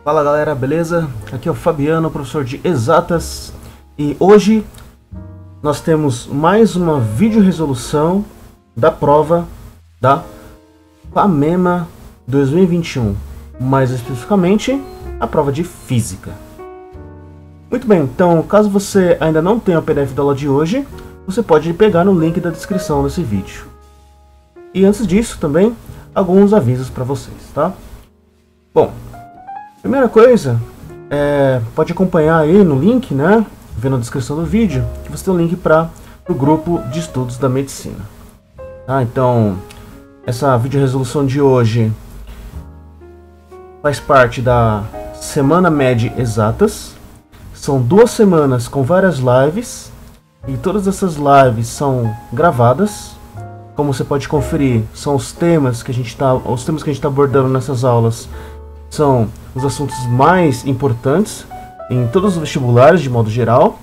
Fala galera, beleza? Aqui é o Fabiano, professor de Exatas, e hoje nós temos mais uma videoresolução da prova da FAMEMA 2021, mais especificamente a prova de Física. Muito bem, então caso você ainda não tenha o PDF da aula de hoje, você pode pegar no link da descrição desse vídeo. E antes disso também, alguns avisos para vocês, tá? Bom, primeira coisa, pode acompanhar aí no link, né, vendo a descrição do vídeo, que você tem um link para o grupo de estudos da medicina. Tá? Então, essa videoresolução de hoje faz parte da Semana MED Exatas. São 2 semanas com várias lives, e todas essas lives são gravadas. Como você pode conferir, são os temas que a gente está abordando nessas aulas. São os assuntos mais importantes em todos os vestibulares de modo geral.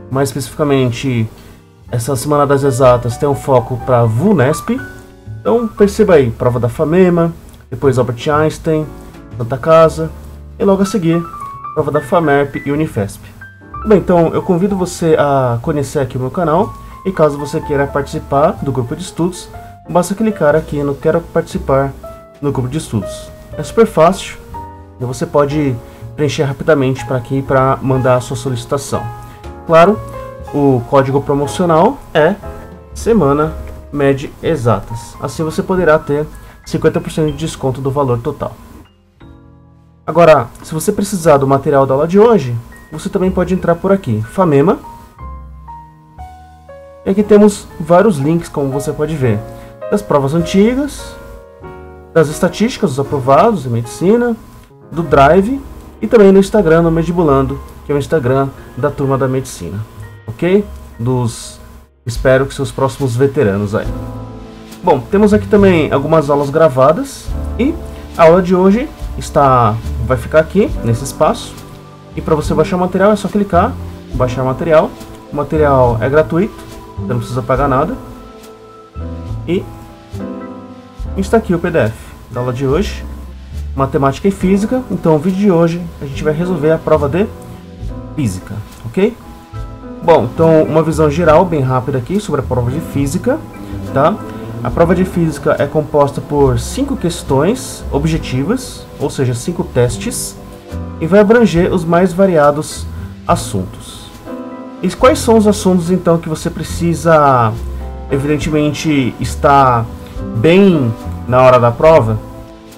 Mais especificamente, essa Semana das Exatas tem um foco para VUNESP. Então perceba aí, prova da FAMEMA, depois Albert Einstein, Santa Casa, e logo a seguir, prova da FAMERP e Unifesp. Bem, então eu convido você a conhecer aqui o meu canal, e caso você queira participar do grupo de estudos, basta clicar aqui no Quero Participar no grupo de estudos. É super fácil. E você pode preencher rapidamente para mandar a sua solicitação. Claro, o código promocional é Semana MED Exatas. Assim você poderá ter 50% de desconto do valor total. Agora, se você precisar do material da aula de hoje, você também pode entrar por aqui, FAMEMA. E aqui temos vários links, como você pode ver, das provas antigas, das estatísticas dos aprovados em medicina, do Drive e também no Instagram, no Medibulando, que é o Instagram da turma da medicina, ok? Espero que seus próximos veteranos aí. Bom, temos aqui também algumas aulas gravadas, e a aula de hoje vai ficar aqui, nesse espaço, e para você baixar o material é só clicar, baixar material. O material é gratuito, você não precisa pagar nada, e está aqui o PDF da aula de hoje. Matemática e Física. Então, o vídeo de hoje a gente vai resolver a prova de Física, ok? Bom, então uma visão geral bem rápida aqui sobre a prova de Física, tá? A prova de Física é composta por 5 questões objetivas, ou seja, 5 testes, e vai abranger os mais variados assuntos. E quais são os assuntos então que você precisa, evidentemente, estar bem na hora da prova?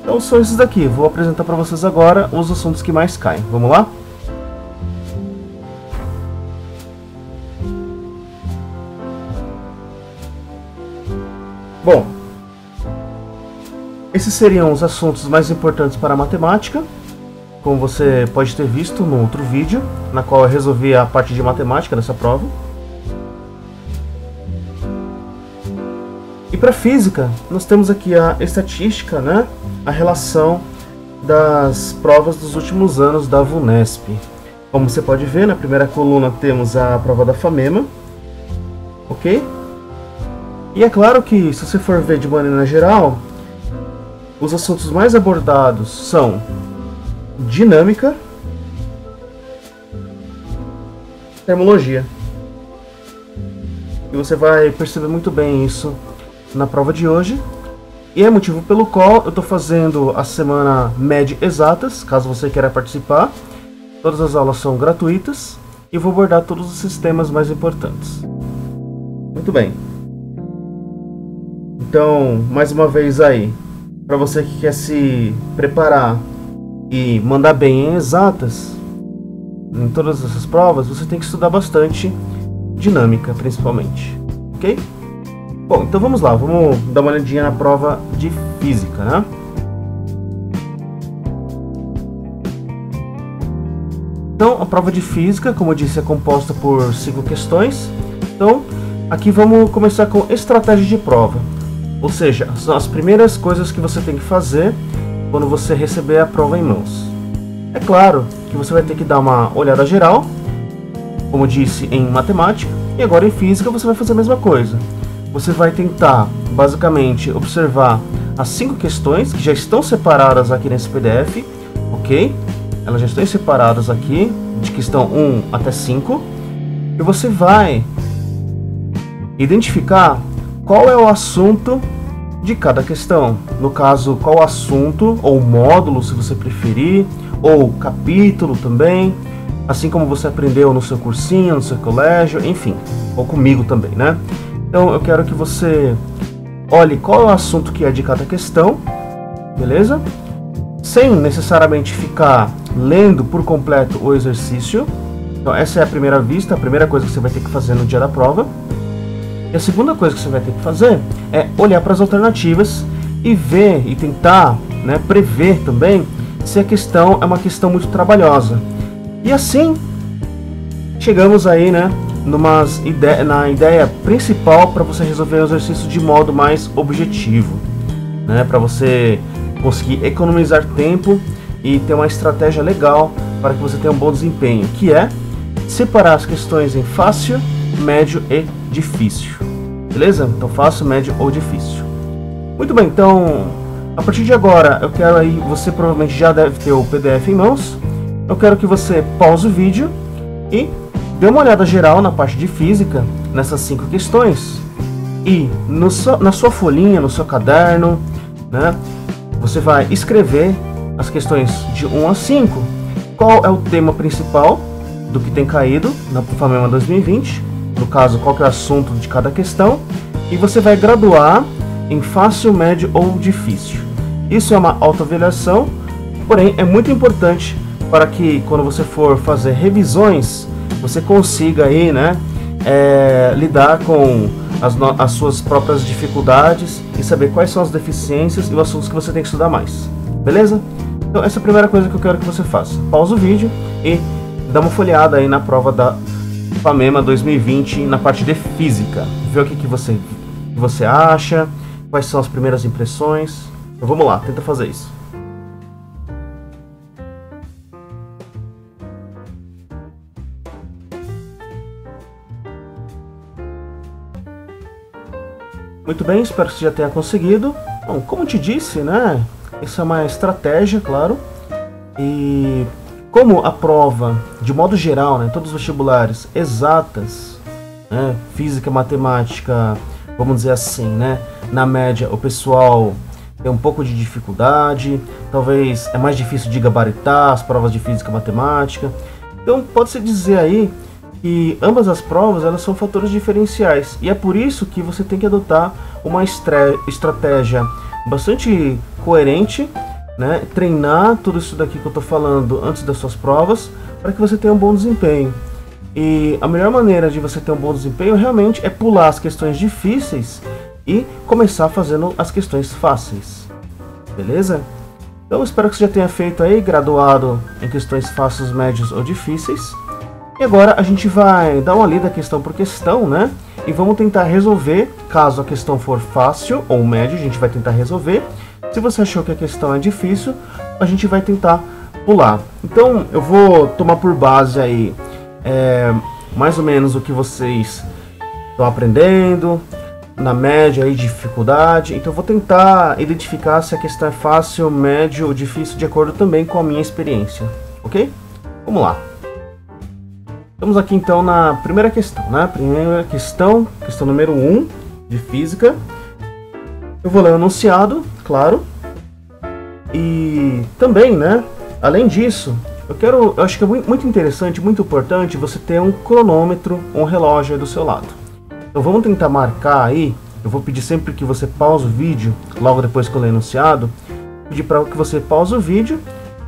Então são esses daqui, vou apresentar para vocês agora os assuntos que mais caem. Vamos lá? Bom, esses seriam os assuntos mais importantes para a matemática, como você pode ter visto no outro vídeo, na qual eu resolvi a parte de matemática dessa prova. E para Física, nós temos aqui a estatística, né? A relação das provas dos últimos anos da VUNESP. Como você pode ver, na primeira coluna temos a prova da FAMEMA, ok? E é claro que, se você for ver de maneira geral, os assuntos mais abordados são dinâmica, termologia. E você vai perceber muito bem isso na prova de hoje, e é motivo pelo qual eu estou fazendo a Semana MED Exatas. Caso você queira participar, todas as aulas são gratuitas e vou abordar todos os sistemas mais importantes. Muito bem. Então, mais uma vez aí, para você que quer se preparar e mandar bem em exatas, em todas essas provas, você tem que estudar bastante dinâmica, principalmente, ok? Bom, então vamos lá, vamos dar uma olhadinha na prova de Física, né? Então, a prova de Física, como eu disse, é composta por 5 questões. Então, aqui vamos começar com estratégia de prova. Ou seja, são as primeiras coisas que você tem que fazer quando você receber a prova em mãos. É claro que você vai ter que dar uma olhada geral, como disse em matemática, e agora em Física você vai fazer a mesma coisa. Você vai tentar, basicamente, observar as 5 questões que já estão separadas aqui nesse PDF, ok? elas já estão separadas aqui, de questão 1 até 5, e você vai identificar qual é o assunto de cada questão. No caso, qual o assunto, ou módulo, se você preferir, ou capítulo também, assim como você aprendeu no seu cursinho, no seu colégio, enfim, ou comigo também, né? Então eu quero que você olhe qual é o assunto que é de cada questão, beleza? Sem necessariamente ficar lendo por completo o exercício. Então essa é a primeira vista, a primeira coisa que você vai ter que fazer no dia da prova. E a segunda coisa que você vai ter que fazer é olhar para as alternativas e ver e tentar, né, prever também se a questão é uma questão muito trabalhosa. E assim chegamos aí, né, na ideia principal para você resolver o exercício de modo mais objetivo, né, para você conseguir economizar tempo e ter uma estratégia legal para que você tenha um bom desempenho, que é separar as questões em fácil, médio e difícil. Beleza? Então fácil, médio ou difícil. Muito bem, então a partir de agora eu quero aí, você provavelmente já deve ter o PDF em mãos. Eu quero que você pause o vídeo e dê uma olhada geral na parte de física, nessas 5 questões. E na sua folhinha, no seu caderno, né, você vai escrever as questões de 1 a 5. Qual é o tema principal do que tem caído na FAMEMA 2020? No caso, qual que é o assunto de cada questão? E você vai graduar em fácil, médio ou difícil. Isso é uma autoavaliação, porém é muito importante para que quando você for fazer revisões, você consiga aí, né, lidar com as suas próprias dificuldades e saber quais são as deficiências e os assuntos que você tem que estudar mais. Beleza? Então essa é a primeira coisa que eu quero que você faça. Pausa o vídeo e dá uma folheada aí na prova da FAMEMA 2020 na parte de física. Vê o que você acha, quais são as primeiras impressões. Então vamos lá, tenta fazer isso. Muito bem, espero que você já tenha conseguido. Bom, como te disse, né, isso é uma estratégia, claro. E como a prova, de modo geral, né, todos os vestibulares exatas, né, física, matemática, vamos dizer assim, né, na média o pessoal tem um pouco de dificuldade, talvez é mais difícil de gabaritar as provas de física e matemática. Então pode-se dizer aí que ambas as provas elas são fatores diferenciais, e é por isso que você tem que adotar uma estratégia bastante coerente, né? Treinar tudo isso daqui que eu estou falando antes das suas provas, para que você tenha um bom desempenho. E a melhor maneira de você ter um bom desempenho realmente é pular as questões difíceis e começar fazendo as questões fáceis. Beleza? Então eu espero que você já tenha feito aí, graduado em questões fáceis, médias ou difíceis. E agora a gente vai dar uma lida questão por questão, né? E vamos tentar resolver, caso a questão for fácil ou média, a gente vai tentar resolver. Se você achou que a questão é difícil, a gente vai tentar pular. Então eu vou tomar por base aí mais ou menos o que vocês estão aprendendo, na média aí dificuldade. Então eu vou tentar identificar se a questão é fácil, médio ou difícil, de acordo também com a minha experiência, ok? Vamos lá. Estamos aqui então na primeira questão, né? Primeira questão, questão número 1 de física. Eu vou ler o enunciado, claro. E também, né? Além disso, eu acho que é muito interessante, muito importante você ter um cronômetro, um relógio aí do seu lado. Então vamos tentar marcar aí. Eu vou pedir sempre que você pause o vídeo, logo depois que eu ler o enunciado, pedir para que você pause o vídeo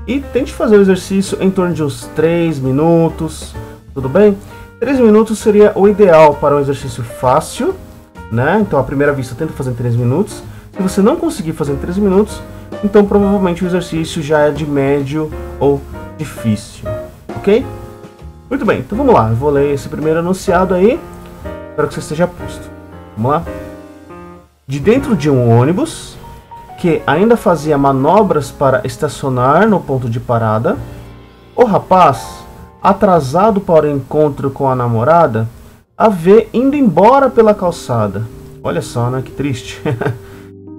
e tente fazer o exercício em torno de uns 3 minutos. Tudo bem? 3 minutos seria o ideal para um exercício fácil, né? Então, à primeira vista, tenta fazer em 3 minutos. Se você não conseguir fazer em 3 minutos, então provavelmente o exercício já é de médio ou difícil, ok? Muito bem, então vamos lá. Eu vou ler esse primeiro enunciado aí. Espero que você esteja posto. Vamos lá? De dentro de um ônibus que ainda fazia manobras para estacionar no ponto de parada, o rapaz, atrasado para o encontro com a namorada, a vê indo embora pela calçada. Olha só, né? Que triste.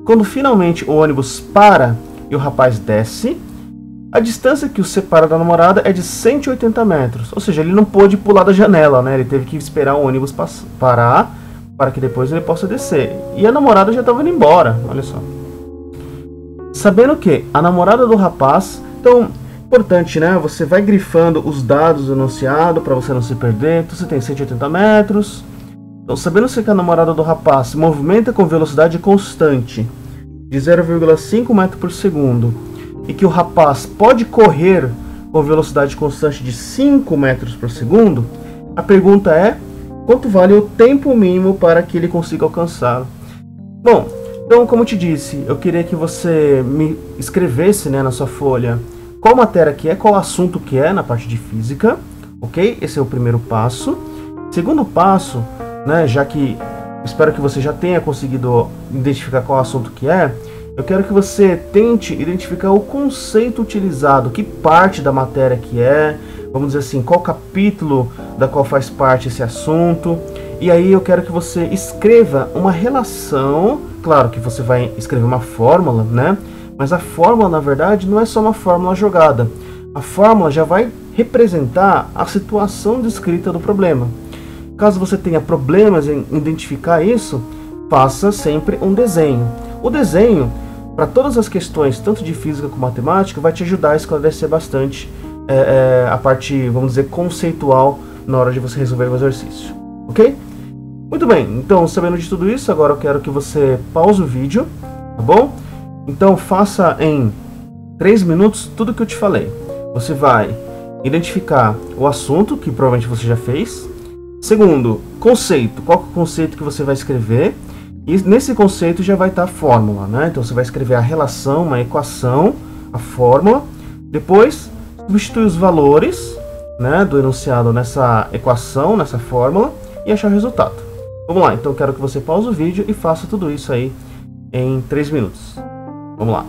Quando finalmente o ônibus para e o rapaz desce, A distância que o separa da namorada é de 180 metros. Ou seja, ele não pôde pular da janela, né? Ele teve que esperar o ônibus parar para que depois ele possa descer. E a namorada já estava indo embora, olha só. Sabendo que a namorada do rapaz... Então, importante, né? Você vai grifando os dados do enunciado para você não se perder. Então você tem 180 metros. Então, sabendo que a namorada do rapaz se movimenta com velocidade constante de 0,5 metros por segundo e que o rapaz pode correr com velocidade constante de 5 metros por segundo, a pergunta é: quanto vale o tempo mínimo para que ele consiga alcançá-lo? Bom, então, como eu te disse, eu queria que você me escrevesse, né, na sua folha qual matéria que é, qual assunto que é na parte de física, ok? Esse é o primeiro passo. Segundo passo, né, já que espero que você já tenha conseguido identificar qual assunto que é, eu quero que você tente identificar o conceito utilizado, que parte da matéria que é, vamos dizer assim, qual capítulo da qual faz parte esse assunto. E aí eu quero que você escreva uma relação, claro que você vai escrever uma fórmula, né? Mas a fórmula, na verdade, não é só uma fórmula jogada. A fórmula já vai representar a situação descrita do problema. Caso você tenha problemas em identificar isso, faça sempre um desenho. O desenho, para todas as questões, tanto de física como matemática, vai te ajudar a esclarecer bastante a parte, vamos dizer, conceitual na hora de você resolver o exercício. Ok? Muito bem, então sabendo de tudo isso, agora eu quero que você pause o vídeo, tá bom? Então faça em 3 minutos tudo que eu te falei. Você vai identificar o assunto, que provavelmente você já fez. Segundo, conceito. Qual é o conceito que você vai escrever? E nesse conceito já vai estar a fórmula, né? Então você vai escrever a relação, uma equação, a fórmula. Depois, substitui os valores, né, do enunciado nessa equação, nessa fórmula, e achar o resultado. Vamos lá, então eu quero que você pause o vídeo e faça tudo isso aí em 3 minutos. Vamos lá.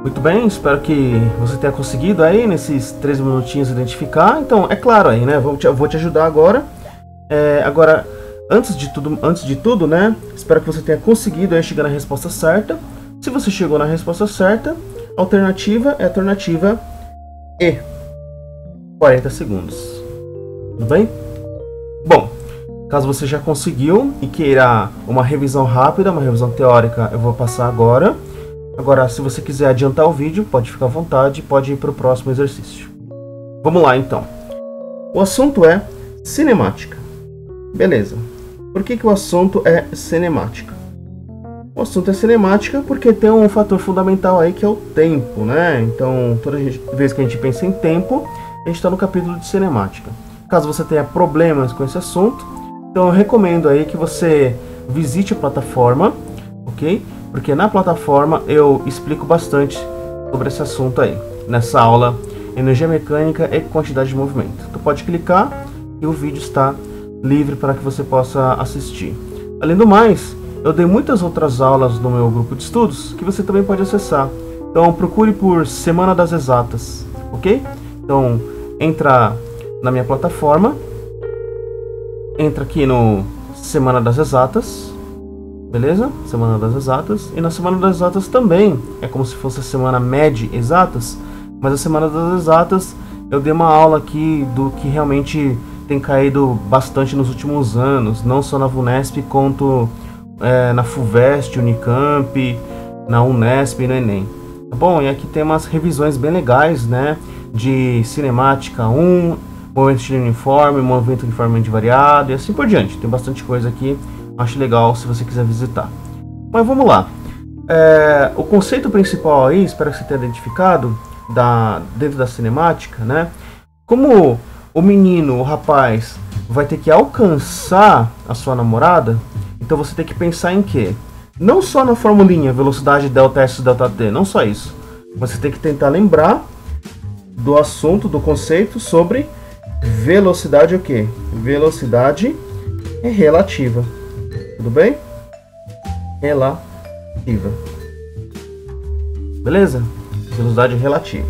Muito bem, espero que você tenha conseguido aí nesses 3 minutinhos identificar. Então, é claro aí, né? Eu vou te ajudar agora. Agora, antes de tudo, né? Espero que você tenha conseguido aí chegar na resposta certa. Se você chegou na resposta certa, a alternativa é a alternativa E. 40 segundos. Tudo bem? Bom, caso você já conseguiu e queira uma revisão rápida, uma revisão teórica, eu vou passar agora. Agora, se você quiser adiantar o vídeo, pode ficar à vontade, pode ir para o próximo exercício. Vamos lá, então. O assunto é cinemática. Beleza. Por que o assunto é cinemática? O assunto é cinemática porque tem um fator fundamental aí que é o tempo, né? Então, toda vez que a gente pensa em tempo, a gente está no capítulo de cinemática. Caso você tenha problemas com esse assunto, então eu recomendo aí que você visite a plataforma, ok? Porque na plataforma eu explico bastante sobre esse assunto aí, nessa aula Energia Mecânica e Quantidade de Movimento. Tu pode clicar e o vídeo está livre para que você possa assistir. Além do mais, eu dei muitas outras aulas no meu grupo de estudos que você também pode acessar. Então procure por Semana das Exatas, ok? Então entra na minha plataforma, entra aqui no Semana das Exatas. Beleza? Semana das Exatas. E na Semana das Exatas também é como se fosse a Semana Med Exatas, mas a Semana das Exatas eu dei uma aula aqui do que realmente tem caído bastante nos últimos anos, não só na VUNESP quanto na FUVEST, Unicamp, na Unesp e no Enem. Tá bom? E aqui tem umas revisões bem legais, né? De cinemática 1, movimento de uniforme, movimento uniformemente variado e assim por diante. Tem bastante coisa aqui. Acho legal se você quiser visitar. Mas vamos lá. O conceito principal aí, espero que você tenha identificado, dentro da cinemática, né? Como o menino, o rapaz, vai ter que alcançar a sua namorada, então você tem que pensar em quê? Não só na formulinha, velocidade ΔS, ΔT, não só isso. Você tem que tentar lembrar do assunto, do conceito sobre velocidade o quê? Velocidade relativa. Tudo bem? Relativa. Beleza? Velocidade relativa.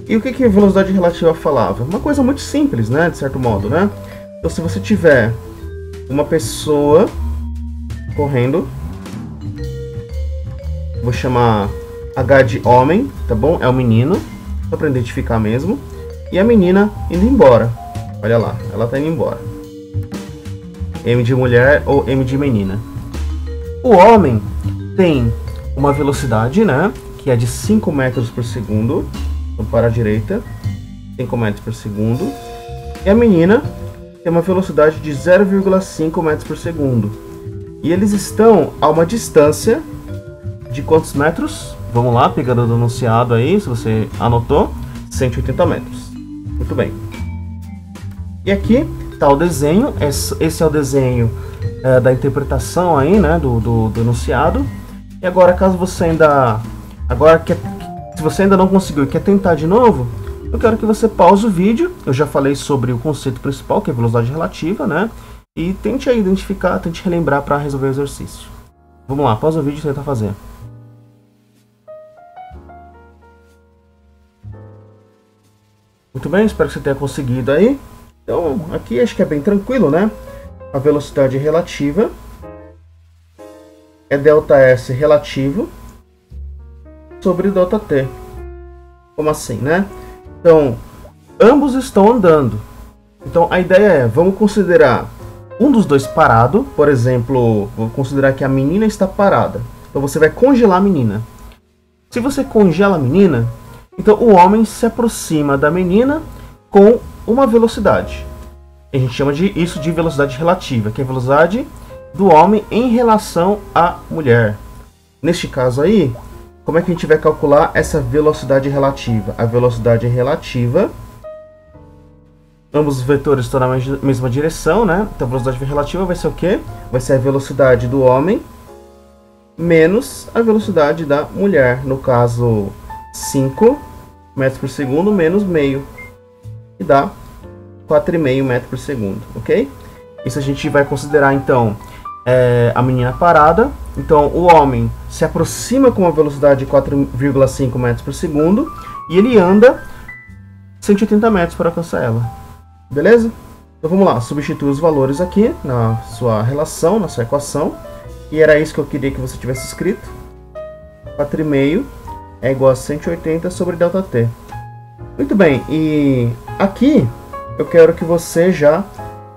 E o que a velocidade relativa falava? Uma coisa muito simples, né? De certo modo, né? Então, se você tiver uma pessoa correndo. Vou chamar H de homem, tá bom? É o menino, só para identificar mesmo. E a menina indo embora. Olha lá, ela tá indo embora. M de mulher ou M de menina. O homem tem uma velocidade, né? Que é de 5 metros por segundo. Então, para a direita, 5 metros por segundo. E a menina tem uma velocidade de 0,5 metros por segundo. E eles estão a uma distância de quantos metros? Vamos lá, pegando o enunciado aí, se você anotou, 180 metros. Muito bem. E aqui está o desenho, esse é o desenho da interpretação aí, né, do enunciado. E agora, caso você ainda... se você ainda não conseguiu e quer tentar de novo, eu quero que você pause o vídeo. Eu já falei sobre o conceito principal, que é a velocidade relativa, né? E tente aí identificar, tente relembrar para resolver o exercício. Vamos lá, pausa o vídeo e tenta fazer. Muito bem, espero que você tenha conseguido aí. Então, aqui acho que é bem tranquilo, né? A velocidade relativa é ΔS relativo sobre ΔT. Como assim, né? Então, ambos estão andando. Então, a ideia é, vamos considerar um dos dois parado. Por exemplo, vou considerar que a menina está parada. Então, você vai congelar a menina. Se você congela a menina, então o homem se aproxima da menina com uma velocidade. A gente chama isso de velocidade relativa, que é a velocidade do homem em relação à mulher. Neste caso aí, como é que a gente vai calcular essa velocidade relativa? A velocidade relativa, ambos os vetores estão na mesma direção, né? Então a velocidade relativa vai ser o quê? Vai ser a velocidade do homem menos a velocidade da mulher. No caso, 5 metros por segundo menos meio, que dá 4,5 metros por segundo, ok? Isso a gente vai considerar, então, a menina parada. Então, o homem se aproxima com uma velocidade de 4,5 metros por segundo e ele anda 180 metros para alcançar ela. Beleza? Então, vamos lá. Substitui os valores aqui na sua relação, na sua equação. E era isso que eu queria que você tivesse escrito. 4,5 é igual a 180 sobre ΔT. Muito bem. E aqui eu quero que você já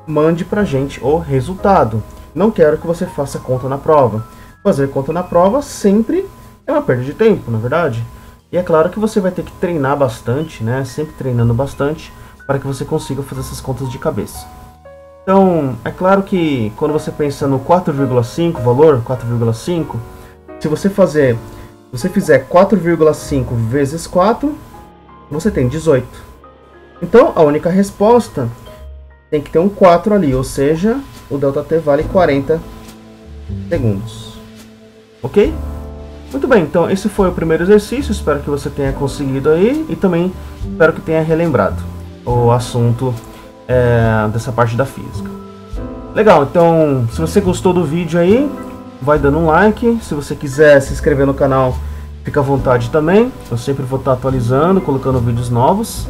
mande pra gente o resultado. Não quero que você faça conta na prova. Fazer conta na prova sempre é uma perda de tempo, na verdade. E é claro que você vai ter que treinar bastante, né? Sempre treinando bastante para que você consiga fazer essas contas de cabeça. Então, é claro que quando você pensa no 4,5, valor 4,5, se você fizer 4,5 vezes 4, você tem 18. Então, a única resposta tem que ter um 4 ali, ou seja, o ΔT vale 40 segundos. Ok? Muito bem, então esse foi o primeiro exercício, espero que você tenha conseguido aí e também espero que tenha relembrado o assunto dessa parte da física. Legal, então se você gostou do vídeo aí, vai dando um like. Se você quiser se inscrever no canal, fica à vontade também. Eu sempre vou estar atualizando, colocando vídeos novos.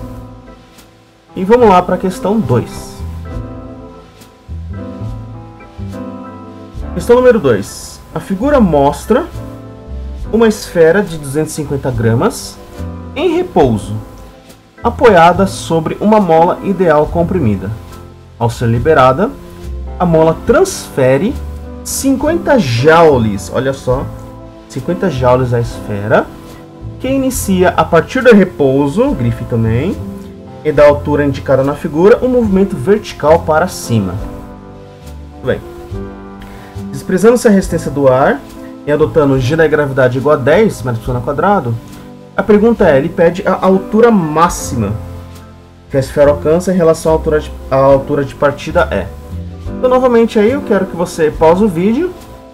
E vamos lá para a questão 2. Questão número 2. A figura mostra uma esfera de 250 gramas em repouso, apoiada sobre uma mola ideal comprimida. Ao ser liberada, a mola transfere 50 joules, olha só, 50 joules à esfera, que inicia a partir do repouso, grife também, e da altura indicada na figura, um movimento vertical para cima. Muito bem. Desprezando-se a resistência do ar e adotando G da gravidade igual a 10 metros por quadrado, a pergunta é, ele pede a altura máxima que a esfera alcança em relação à altura de partida E. Então, novamente aí, eu quero que você pause o vídeo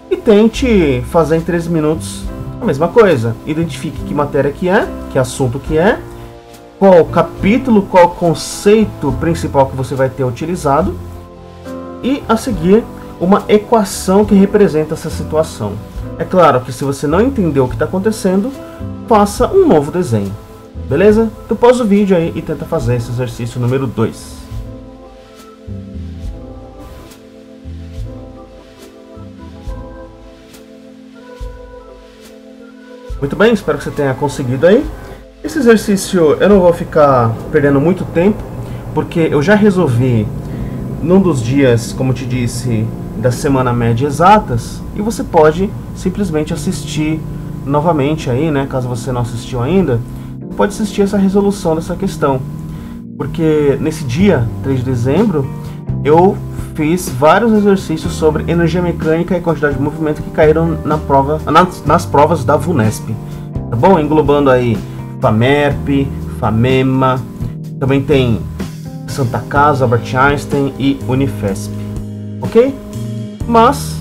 e tente fazer em 3 minutos a mesma coisa. Identifique que matéria que assunto que é, qual capítulo, qual conceito principal que você vai ter utilizado e, a seguir, uma equação que representa essa situação. É claro que se você não entendeu o que está acontecendo, faça um novo desenho. Beleza? Então pausa o vídeo aí e tenta fazer esse exercício número 2. Muito bem, espero que você tenha conseguido aí. Esse exercício eu não vou ficar perdendo muito tempo, porque eu já resolvi num dos dias, como eu te disse, da semana média exatas, e você pode simplesmente assistir novamente aí, né, caso você não assistiu ainda, pode assistir essa resolução dessa questão. Porque nesse dia, 3 de dezembro, eu fiz vários exercícios sobre energia mecânica e quantidade de movimento que caíram nas provas da VUNESP. Tá bom? Englobando aí FAMERP, FAMEMA, também tem Santa Casa, Albert Einstein e Unifesp. Ok? Mas,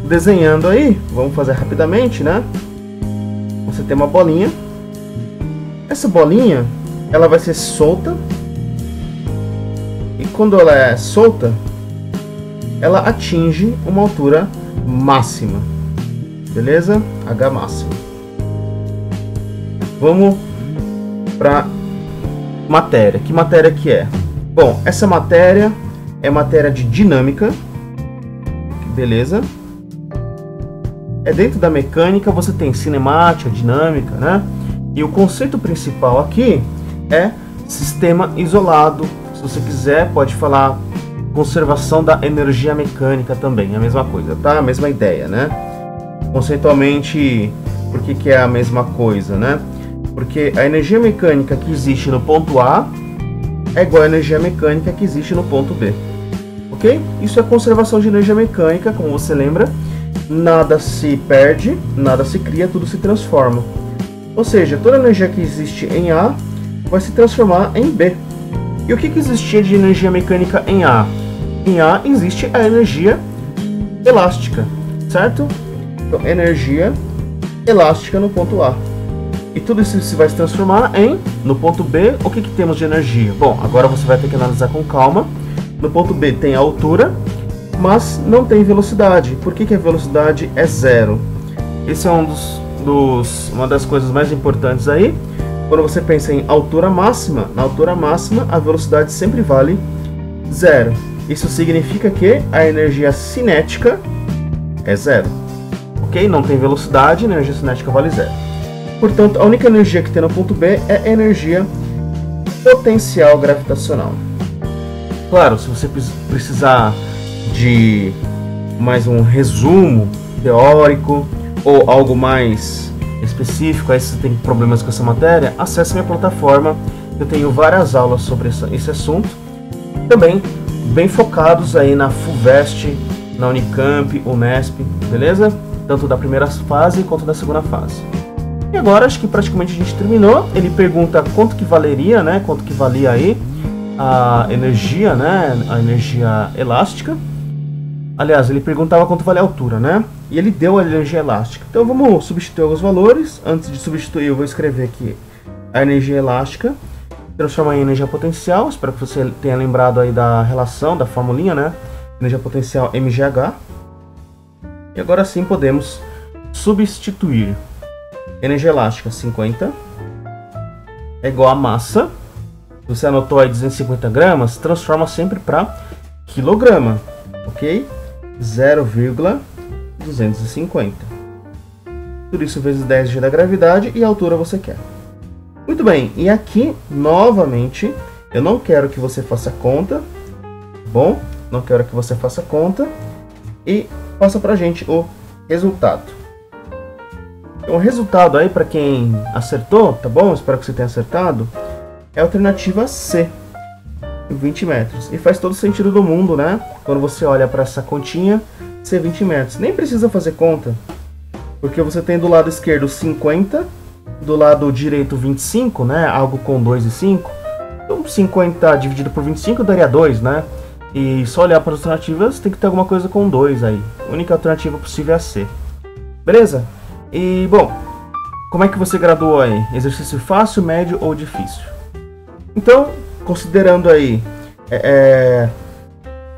desenhando aí, vamos fazer rapidamente, né? Você tem uma bolinha. Essa bolinha, ela vai ser solta. E quando ela é solta, ela atinge uma altura máxima. Beleza? H máximo. Vamos para matéria. Que matéria que é? Bom, essa matéria é matéria de dinâmica. Beleza? É dentro da mecânica, você tem cinemática, dinâmica, né? E o conceito principal aqui é sistema isolado. Se você quiser, pode falar conservação da energia mecânica também, é a mesma coisa, tá? A mesma ideia, né? Conceitualmente, por que é a mesma coisa, né? Porque a energia mecânica que existe no ponto A é igual à energia mecânica que existe no ponto B, ok? Isso é conservação de energia mecânica, como você lembra, nada se perde, nada se cria, tudo se transforma. Ou seja, toda a energia que existe em A vai se transformar em B. E o que existia de energia mecânica em A? Em A existe a energia elástica, certo? Então, energia elástica no ponto A. E tudo isso se vai se transformar em, no ponto B, o que temos de energia? Bom, agora você vai ter que analisar com calma. No ponto B tem a altura, mas não tem velocidade. Por que a velocidade é zero? Esse é uma das coisas mais importantes aí. Quando você pensa em altura máxima, na altura máxima a velocidade sempre vale zero. Isso significa que a energia cinética é zero. Ok? Não tem velocidade, a energia cinética vale zero. Portanto, a única energia que tem no ponto B é energia potencial gravitacional. Claro, se você precisar de mais um resumo teórico ou algo mais específico, aí se você tem problemas com essa matéria, acesse minha plataforma. Eu tenho várias aulas sobre esse assunto, também bem focados aí na FUVEST, na Unicamp, Unesp, beleza? Tanto da primeira fase quanto da segunda fase. E agora acho que praticamente a gente terminou. Ele pergunta quanto que valeria, né? Quanto que valia aí a energia, né? A energia elástica. Aliás, ele perguntava quanto vale a altura, né? E ele deu a energia elástica. Então vamos substituir os valores. Antes de substituir, eu vou escrever aqui a energia elástica, transformar em energia potencial. Espero que você tenha lembrado aí da relação, da formulinha, né? Energia potencial mgh. E agora sim podemos substituir. Energia elástica 50 é igual a massa. Você anotou aí 250 gramas, transforma sempre para quilograma, ok? 0,250. Tudo isso vezes 10 g da gravidade e a altura você quer. Muito bem, e aqui, novamente, eu não quero que você faça conta, bom? Não quero que você faça conta e passa pra gente o resultado. Então, o resultado aí, para quem acertou, tá bom? Espero que você tenha acertado. É a alternativa C, 20 metros. E faz todo sentido do mundo, né? Quando você olha para essa continha, ser 20 metros. Nem precisa fazer conta, porque você tem do lado esquerdo 50, do lado direito 25, né? Algo com 2 e 5. Então 50 dividido por 25 daria 2, né? E só olhar para as alternativas, tem que ter alguma coisa com 2 aí. A única alternativa possível é a C. Beleza? E, bom, como é que você graduou aí? Exercício fácil, médio ou difícil? Então, considerando aí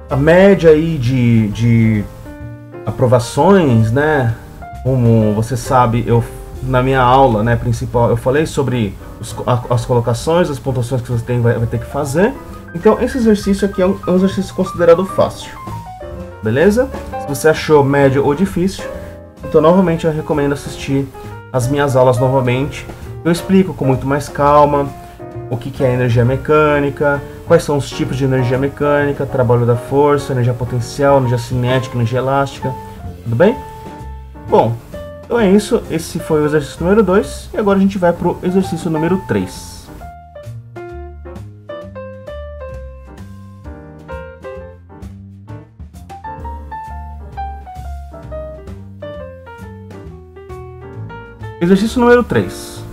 a média aí de aprovações, né? Como você sabe, na minha aula, né, principal, eu falei sobre as colocações, as pontuações que você vai ter que fazer. Então, esse exercício aqui é um exercício considerado fácil. Beleza? Se você achou médio ou difícil, Então, novamente, eu recomendo assistir as minhas aulas novamente. Eu explico com muito mais calma o que é energia mecânica, quais são os tipos de energia mecânica, trabalho da força, energia potencial, energia cinética, energia elástica. Tudo bem? Bom, então é isso. Esse foi o exercício número 2. E agora a gente vai para o exercício número 3. Exercício número 3.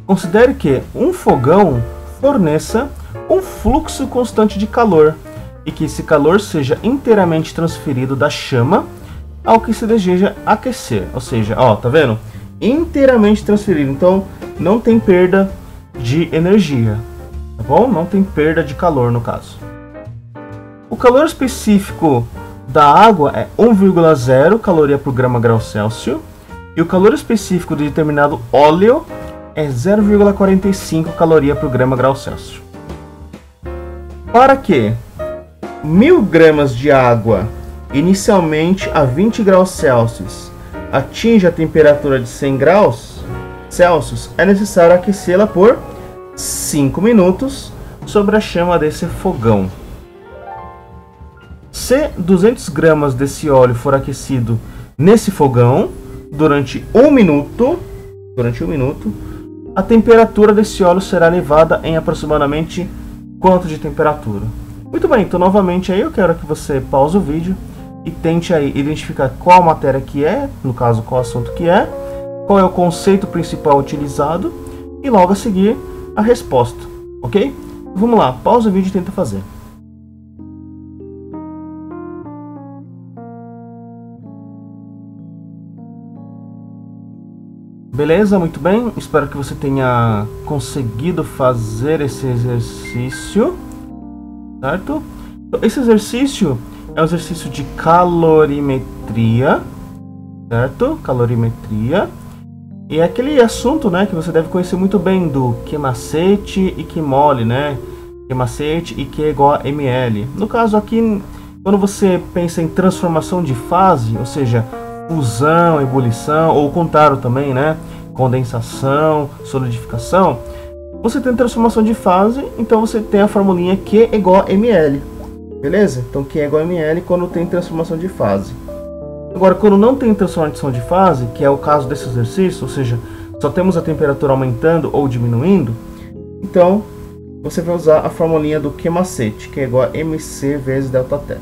Considere que um fogão forneça um fluxo constante de calor e que esse calor seja inteiramente transferido da chama ao que se deseja aquecer. Ou seja, ó, tá vendo? Inteiramente transferido. Então, não tem perda de energia, tá bom? Não tem perda de calor no caso. O calor específico da água é 1,0 caloria por grama-grau Celsius. E o calor específico de determinado óleo é 0,45 caloria por grama-grau Celsius. Para que 1000 gramas de água, inicialmente a 20 graus Celsius, atinja a temperatura de 100 graus Celsius, é necessário aquecê-la por 5 minutos sobre a chama desse fogão. Se 200 gramas desse óleo for aquecido nesse fogão, durante um minuto, a temperatura desse óleo será elevada em aproximadamente quanto de temperatura? Muito bem, então novamente aí eu quero que você pause o vídeo e tente aí identificar qual matéria que é, no caso qual assunto que é, qual é o conceito principal utilizado e logo a seguir a resposta, ok? Vamos lá, pausa o vídeo e tenta fazer. Beleza, muito bem. Espero que você tenha conseguido fazer esse exercício, certo? Esse exercício é um exercício de calorimetria, certo? Calorimetria. E é aquele assunto, né, que você deve conhecer muito bem do Q macete e Q mole, né? Q macete e Q igual a ml. No caso aqui, quando você pensa em transformação de fase, ou seja, fusão, ebulição, ou o contrário também, né? Condensação, solidificação. Você tem transformação de fase, então você tem a formulinha Q igual a ml. Beleza? Então Q igual a ml quando tem transformação de fase. Agora, quando não tem transformação de fase, que é o caso desse exercício, ou seja, só temos a temperatura aumentando ou diminuindo, então você vai usar a formulinha do Q macete, que é igual a mc vezes delta-θ.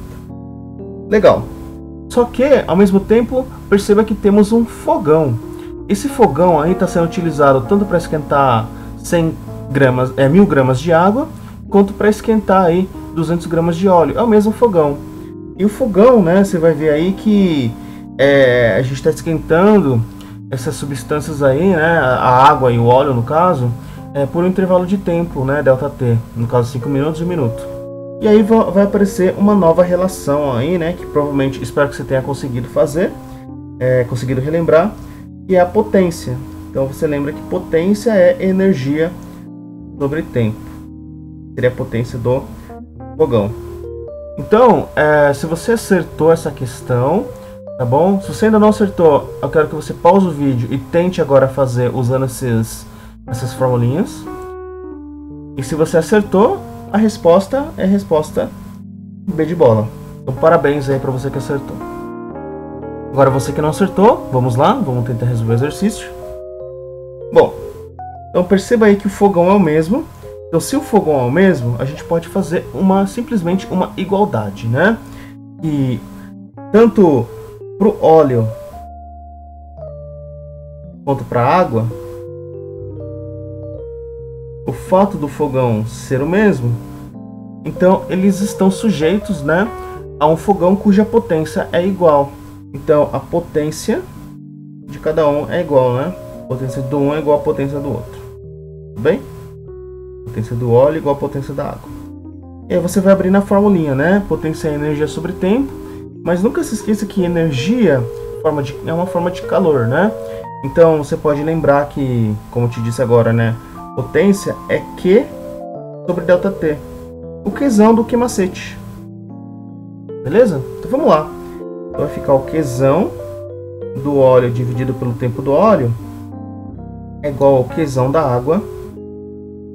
Legal. Só que, ao mesmo tempo, perceba que temos um fogão. Esse fogão aí está sendo utilizado tanto para esquentar 1000 gramas de água, quanto para esquentar aí 200 gramas de óleo. É o mesmo fogão. E o fogão, né, você vai ver aí que a gente está esquentando essas substâncias aí, né, a água e o óleo no caso, por um intervalo de tempo, né, ΔT, no caso 5 minutos e 1 minuto. E aí vai aparecer uma nova relação aí, né, que provavelmente espero que você tenha conseguido fazer, conseguido relembrar, que é a potência. Então você lembra que potência é energia sobre tempo. Seria a potência do fogão. Então, se você acertou essa questão, tá bom? Se você ainda não acertou, eu quero que você pause o vídeo e tente agora fazer usando essas formulinhas. E se você acertou, a resposta é a resposta B de bola. Então parabéns aí para você que acertou. Agora você que não acertou, vamos lá, vamos tentar resolver o exercício. Bom, então perceba aí que o fogão é o mesmo. Então se o fogão é o mesmo, a gente pode fazer simplesmente uma igualdade, né? E tanto para o óleo quanto para a água, o fato do fogão ser o mesmo, então eles estão sujeitos, né, a um fogão cuja potência é igual. Então a potência de cada um é igual, né? A potência do um é igual à potência do outro. Tudo bem? A potência do óleo é igual à potência da água. E aí você vai abrir na formulinha, né? Potência é energia sobre tempo. Mas nunca se esqueça que energia é uma forma de calor, né? Então você pode lembrar que, como eu te disse agora, né? Potência é Q sobre ΔT. O Qzão do Q macete. Beleza? Então vamos lá. Então vai ficar o Qzão do óleo dividido pelo tempo do óleo é igual ao Qzão da água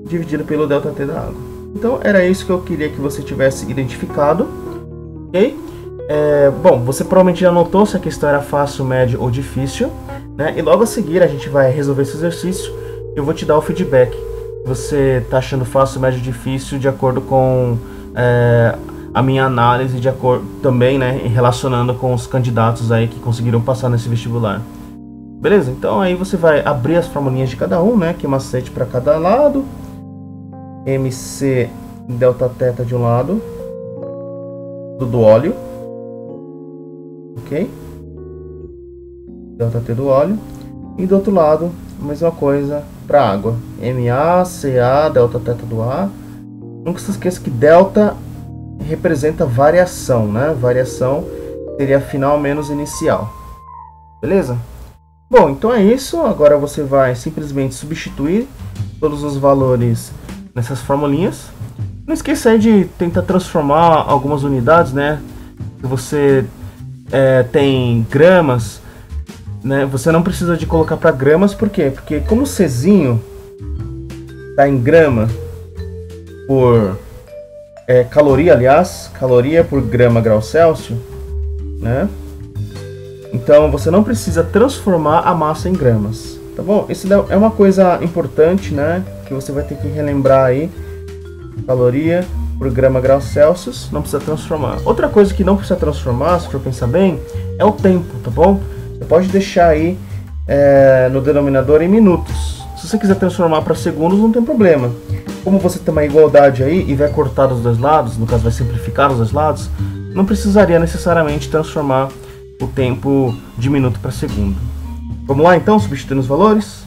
dividido pelo ΔT da água. Então era isso que eu queria que você tivesse identificado, ok? Bom, você provavelmente já notou se a questão era fácil, médio ou difícil, né? E logo a seguir a gente vai resolver esse exercício. Eu vou te dar o feedback. Você está achando fácil, médio ou difícil de acordo com a minha análise, de acordo também, né, relacionando com os candidatos aí que conseguiram passar nesse vestibular. Beleza? Então aí você vai abrir as formulinhas de cada um, né? Que é macete para cada lado. MC ΔT de um lado do óleo, ok? ΔT do óleo. E do outro lado, a mesma coisa para água. MA, CA, ΔT do ar. Nunca se esqueça que delta representa variação, né? Variação seria final menos inicial. Beleza? Bom, então é isso. Agora você vai simplesmente substituir todos os valores nessas formulinhas. Não esqueça aí de tentar transformar algumas unidades, né? Se você tem gramas, né? Você não precisa de colocar para gramas, por quê? Porque como o Czinho está em grama por caloria, aliás, caloria por grama grau Celsius, né? Então você não precisa transformar a massa em gramas, tá bom? Isso é uma coisa importante, né? Que você vai ter que relembrar aí. Caloria por grama grau Celsius, não precisa transformar. Outra coisa que não precisa transformar, se for pensar bem, é o tempo, tá bom? Você pode deixar aí no denominador em minutos. Se você quiser transformar para segundos, não tem problema. Como você tem uma igualdade aí e vai cortar os dois lados, no caso vai simplificar os dois lados, não precisaria necessariamente transformar o tempo de minuto para segundo. Vamos lá então, substituindo os valores?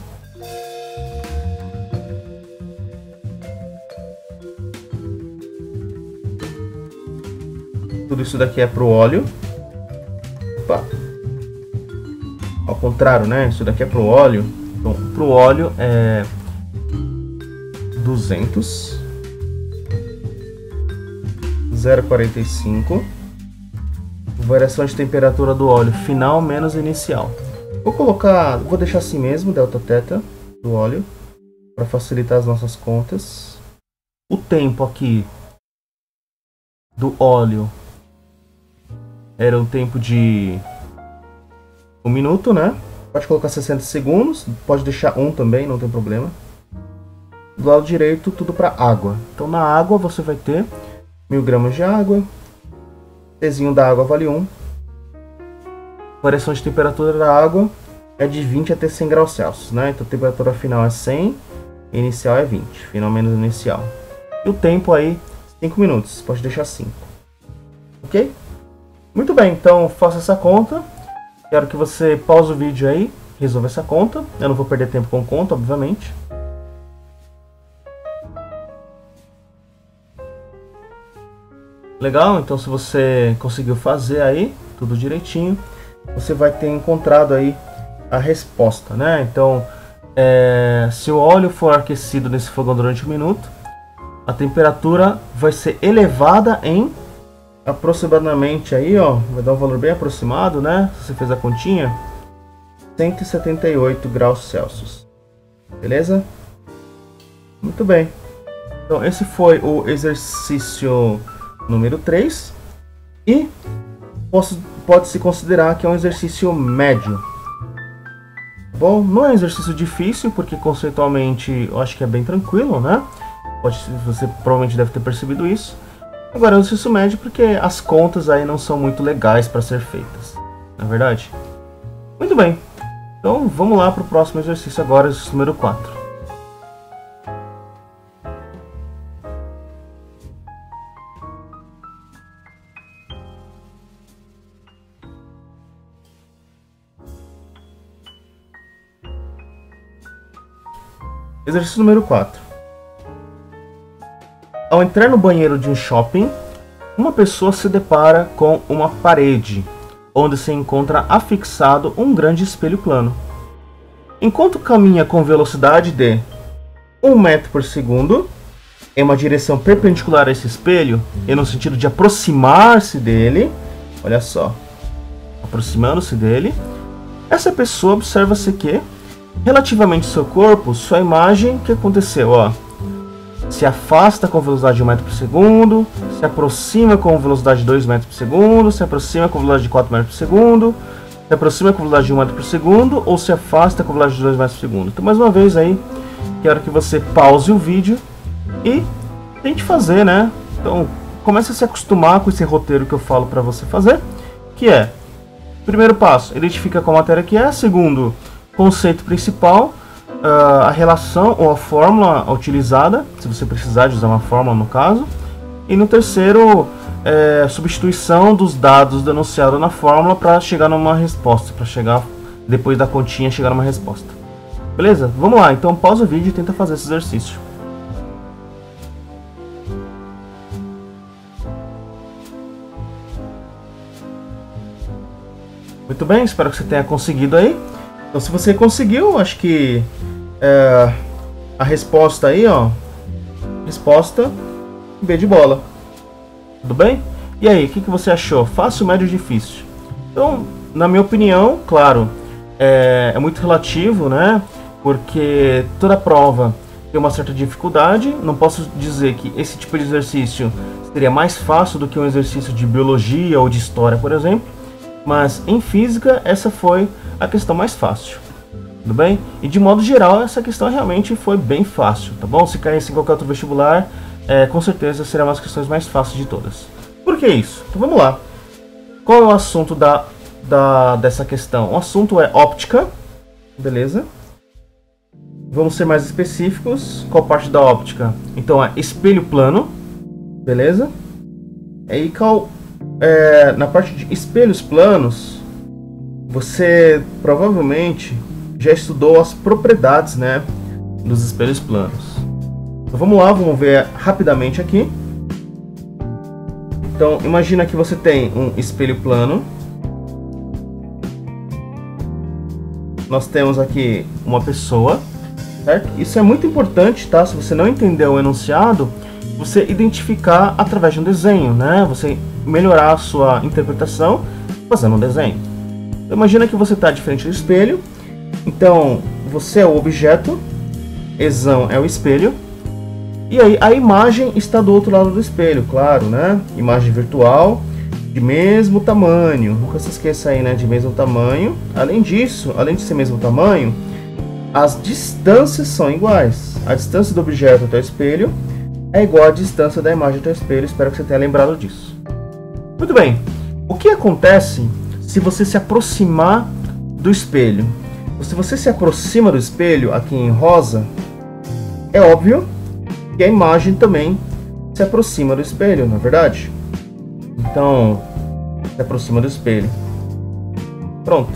Tudo isso daqui é para o óleo. Opa. Ao contrário, né? Isso daqui é para o óleo. Então, para o óleo é 200, 0,45. Variação de temperatura do óleo final menos inicial. Vou deixar assim mesmo, ΔT do óleo, para facilitar as nossas contas. O tempo aqui do óleo era um tempo de 1 minuto, né? Pode colocar 60 segundos, pode deixar 1 também, não tem problema. Do lado direito, tudo para água. Então na água você vai ter 1000 gramas de água. Tzinho da água vale 1. Variação de temperatura da água é de 20 até 100 graus Celsius, né? Então a temperatura final é 100, inicial é 20, final menos inicial. E o tempo aí, 5 minutos, pode deixar 5. Ok? Muito bem, então faça essa conta. Quero que você pause o vídeo aí, resolva essa conta. Eu não vou perder tempo com conta, obviamente. Legal, então se você conseguiu fazer aí tudo direitinho, você vai ter encontrado aí a resposta, né? Então, se o óleo for aquecido nesse fogão durante 1 minuto, a temperatura vai ser elevada em aproximadamente aí, ó, vai dar um valor bem aproximado, né? Se você fez a continha, 178 graus Celsius. Beleza? Muito bem. Então, esse foi o exercício número 3 e pode-se considerar que é um exercício médio. Bom, não é um exercício difícil, porque conceitualmente eu acho que é bem tranquilo, né? Você provavelmente deve ter percebido isso. Agora é um exercício médio porque as contas aí não são muito legais para ser feitas, não é verdade? Muito bem, então vamos lá para o próximo exercício agora, exercício número 4. Exercício número 4. Ao entrar no banheiro de um shopping, uma pessoa se depara com uma parede, onde se encontra afixado um grande espelho plano. Enquanto caminha com velocidade de 1 metro por segundo, em uma direção perpendicular a esse espelho, e no sentido de aproximar-se dele, olha só, aproximando-se dele, essa pessoa observa-se que, relativamente ao seu corpo, sua imagem, o que aconteceu? Ó, se afasta com velocidade de 1 metro por segundo, se aproxima com velocidade de 2 metros por segundo, se aproxima com velocidade de 4 metros por segundo, se aproxima com velocidade de 1 metro por segundo, ou se afasta com velocidade de 2 metros por segundo. Então, mais uma vez aí, quero que você pause o vídeo e tente fazer, né? Então, comece a se acostumar com esse roteiro que eu falo para você fazer, que é, primeiro passo, identifica qual matéria que é. Segundo, conceito principal, a relação ou a fórmula utilizada, se você precisar de usar uma fórmula no caso. E no terceiro, substituição dos dados denunciados na fórmula para chegar numa resposta, para chegar, depois da continha, chegar numa resposta. Beleza? Vamos lá, então pausa o vídeo e tenta fazer esse exercício. Muito bem, espero que você tenha conseguido aí. Então, se você conseguiu, acho que a resposta aí, ó, resposta B de bola. Tudo bem? E aí, o que você achou? Fácil, médio ou difícil? Então, na minha opinião, claro, é muito relativo, né? Porque toda prova tem uma certa dificuldade. Não posso dizer que esse tipo de exercício seria mais fácil do que um exercício de biologia ou de história, por exemplo. Mas em física, essa foi a questão mais fácil. Tudo bem? E de modo geral, essa questão realmente foi bem fácil, tá bom? Se caísse em qualquer outro vestibular, com certeza serão as questões mais fáceis de todas. Por que isso? Então vamos lá. Qual é o assunto dessa questão? O assunto é óptica, beleza? Vamos ser mais específicos. Qual parte da óptica? Então é espelho plano, beleza? E na parte de espelhos planos, você provavelmente já estudou as propriedades, né, dos espelhos planos. Então vamos lá, vamos ver rapidamente aqui. Então imagina que você tem um espelho plano. Nós temos aqui uma pessoa, certo? Isso é muito importante, tá? Se você não entendeu o enunciado, você identificar através de um desenho, né? Você melhorar a sua interpretação fazendo um desenho. Então, imagina que você está de frente do espelho. Então, você é o objeto, Ezão é o espelho, e aí a imagem está do outro lado do espelho, claro, né? Imagem virtual, de mesmo tamanho, nunca se esqueça aí, né? De mesmo tamanho. Além disso, além de ser mesmo tamanho, as distâncias são iguais. A distância do objeto até o espelho é igual à distância da imagem até o espelho. Espero que você tenha lembrado disso. Muito bem. O que acontece se você se aproximar do espelho? Se você se aproxima do espelho, aqui em rosa, é óbvio que a imagem também se aproxima do espelho, não é verdade? Então, se aproxima do espelho. Pronto.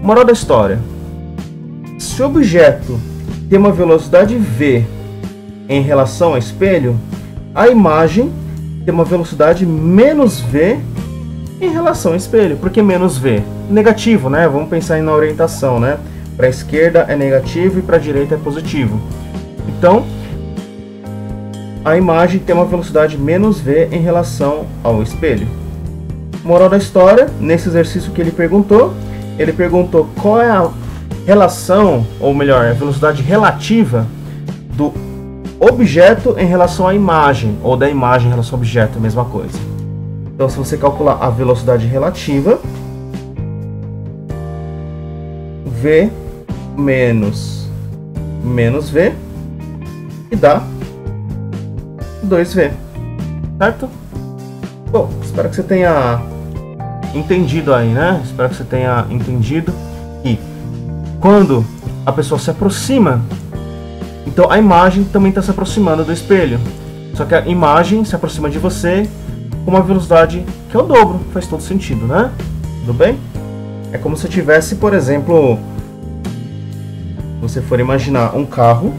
Moral da história. Se o objeto tem uma velocidade v em relação ao espelho, a imagem tem uma velocidade menos v em relação ao espelho. Por que menos v? Negativo, né? Vamos pensar na orientação, né? Para a esquerda é negativo e para a direita é positivo. Então, a imagem tem uma velocidade menos v em relação ao espelho. Moral da história, nesse exercício que ele perguntou qual é a relação, ou melhor, a velocidade relativa do objeto em relação à imagem, ou da imagem em relação ao objeto, a mesma coisa. Então, se você calcular a velocidade relativa, v menos v, e dá 2v, certo? Bom, espero que você tenha entendido aí, né? Espero que você tenha entendido que quando a pessoa se aproxima, então a imagem também está se aproximando do espelho. Só que a imagem se aproxima de você com uma velocidade que é o dobro. Faz todo sentido, né? Tudo bem? É como se eu tivesse, por exemplo, você for imaginar um carro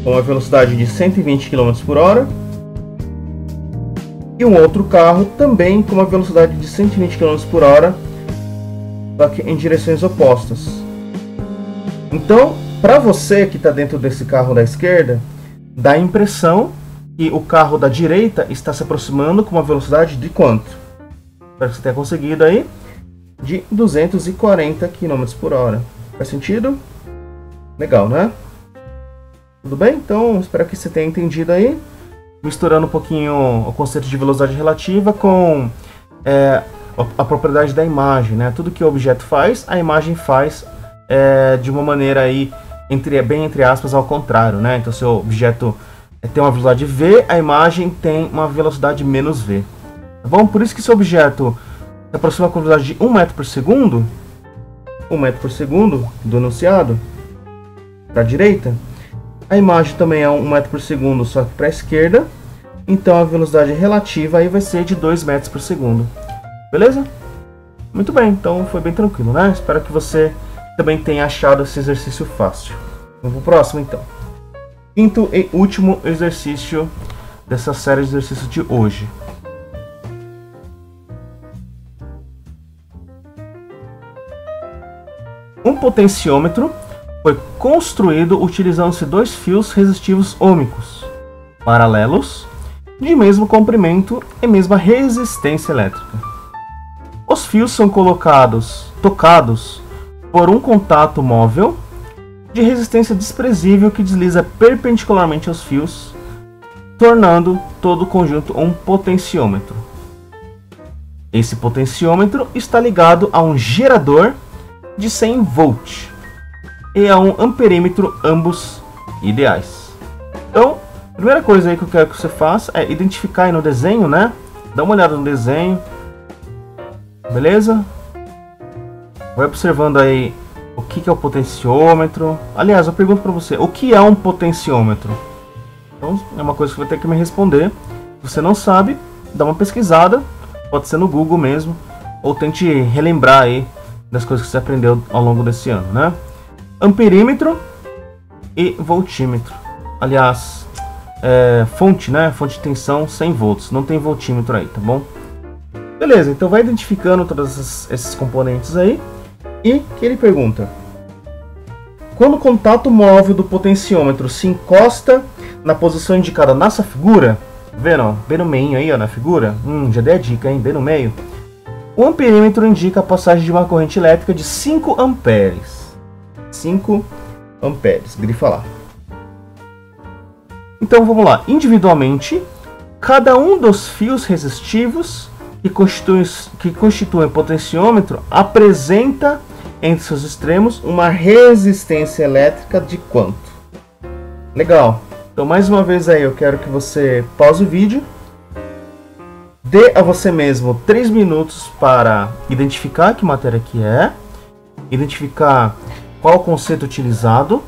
com uma velocidade de 120 km por hora e um outro carro também com uma velocidade de 120 km por hora, só que em direções opostas. Então, para você que está dentro desse carro da esquerda, dá a impressão que o carro da direita está se aproximando com uma velocidade de quanto? Espero que você tenha conseguido aí. De 240 km por hora. Faz sentido? Legal, né? Tudo bem? Então, espero que você tenha entendido aí. Misturando um pouquinho o conceito de velocidade relativa com a propriedade da imagem, né? Tudo que o objeto faz, a imagem faz de uma maneira aí, bem entre aspas, ao contrário, né? Então, se o objeto tem uma velocidade v, a imagem tem uma velocidade menos v. Tá bom? Por isso que se o objeto se aproxima com a velocidade de 1 metro por segundo, 1 metro por segundo do enunciado, para a direita, a imagem também é 1 metro por segundo, só que para a esquerda. Então a velocidade relativa aí vai ser de 2 metros por segundo. Beleza? Muito bem, então foi bem tranquilo, né? Espero que você também tenha achado esse exercício fácil. Vamos pro próximo, então. Quinto e último exercício dessa série de exercícios de hoje. Um potenciômetro foi construído utilizando-se 2 fios resistivos ômicos, paralelos, de mesmo comprimento e mesma resistência elétrica. Os fios são tocados por um contato móvel de resistência desprezível que desliza perpendicularmente aos fios, tornando todo o conjunto um potenciômetro. Esse potenciômetro está ligado a um gerador de 100 volts e a um amperímetro, ambos ideais. Então, a primeira coisa aí que eu quero que você faça é identificar aí no desenho, né? Dá uma olhada no desenho, beleza? Vai observando aí o que é o potenciômetro. Aliás, eu pergunto para você, o que é um potenciômetro? Então, é uma coisa que você vai ter que me responder. Se você não sabe, dá uma pesquisada, pode ser no Google mesmo, ou tente relembrar aí das coisas que você aprendeu ao longo desse ano, né? Amperímetro e voltímetro. Aliás, fonte, né? Fonte de tensão 100 volts. Não tem voltímetro aí, tá bom? Beleza, então vai identificando todos esses componentes aí. E que ele pergunta: quando o contato móvel do potenciômetro se encosta na posição indicada nessa figura, vendo, ó, bem no meio aí, ó, na figura, já dei a dica, hein? Bem no meio. O amperímetro indica a passagem de uma corrente elétrica de 5 amperes. 5 amperes, grifa lá. Então vamos lá. Individualmente, cada um dos fios resistivos que constituem o potenciômetro apresenta entre seus extremos uma resistência elétrica de quanto? Legal. Então mais uma vez aí eu quero que você pause o vídeo. Dê a você mesmo 3 minutos para identificar que matéria que é, identificar qual o conceito utilizado,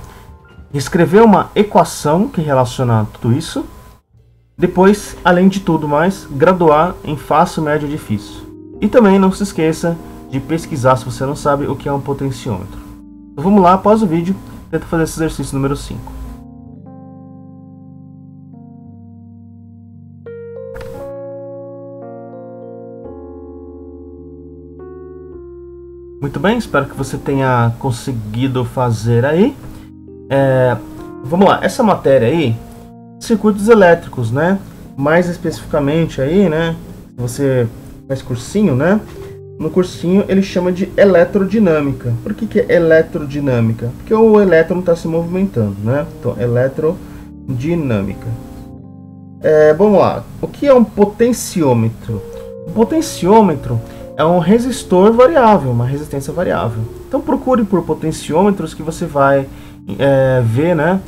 escrever uma equação que relaciona tudo isso. Depois, além de tudo mais, graduar em fácil, médio e difícil. E também não se esqueça de pesquisar se você não sabe o que é um potenciômetro. Então vamos lá, após o vídeo, tenta fazer esse exercício número 5. Muito bem, espero que você tenha conseguido fazer aí. Vamos lá, essa matéria aí, circuitos elétricos, né? Mais especificamente aí, né? Você faz cursinho, né? No cursinho ele chama de eletrodinâmica. Por que é eletrodinâmica? Porque o elétron está se movimentando, né? Então, eletrodinâmica. Vamos lá, o que é um potenciômetro? O potenciômetro é um resistor variável, uma resistência variável. Então procure por potenciômetros que você vai ver, né,